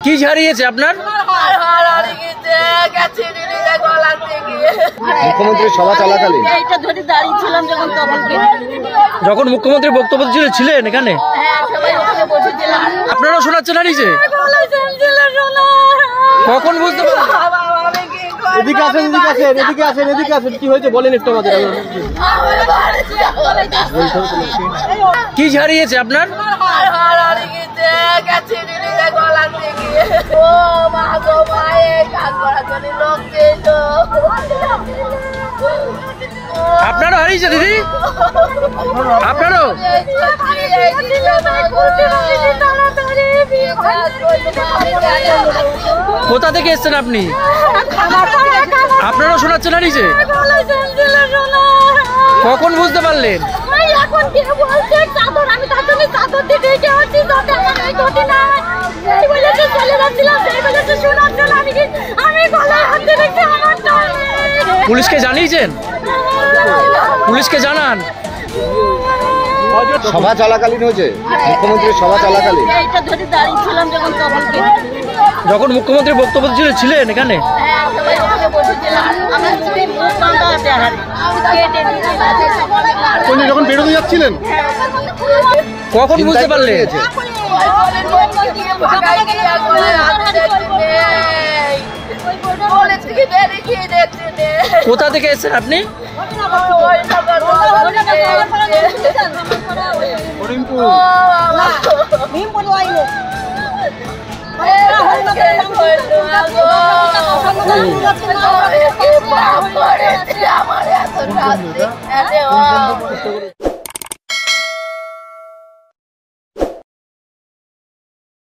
কি হারিয়েছে আপনার? মুখ্যমন্ত্রী সভা চলাকালীন যখন মুখ্যমন্ত্রী বক্তব্য ছিলেন এখানে আপনারাও শোনাচ্ছেন হারিয়েছে? কখন বুঝতে পারলেন? এদিকে আসেন, এদিকে আসেন, কি হয়েছে বলেন একটু আমাদের। কি হারিয়েছে আপনার? আপনারও হারিয়েছে দিদি? আপনারও? কোথা থেকে এসছেন আপনি? আপনারাও শোনাচ্ছেন হারিয়েছে? কখন বুঝতে পারলেন? পুলিশকে জানিয়েছেন? পুলিশকে জানান। সভা চলাকালীন হয়েছে, মুখ্যমন্ত্রী সভা চলাকালীন যখন মুখ্যমন্ত্রী বক্তব্য ছিলেন এখানে যখন বেরোতে যাচ্ছিলেন কখন বুঝতে পারলেন? কোথা থেকে এসেছেন আপনি? আমার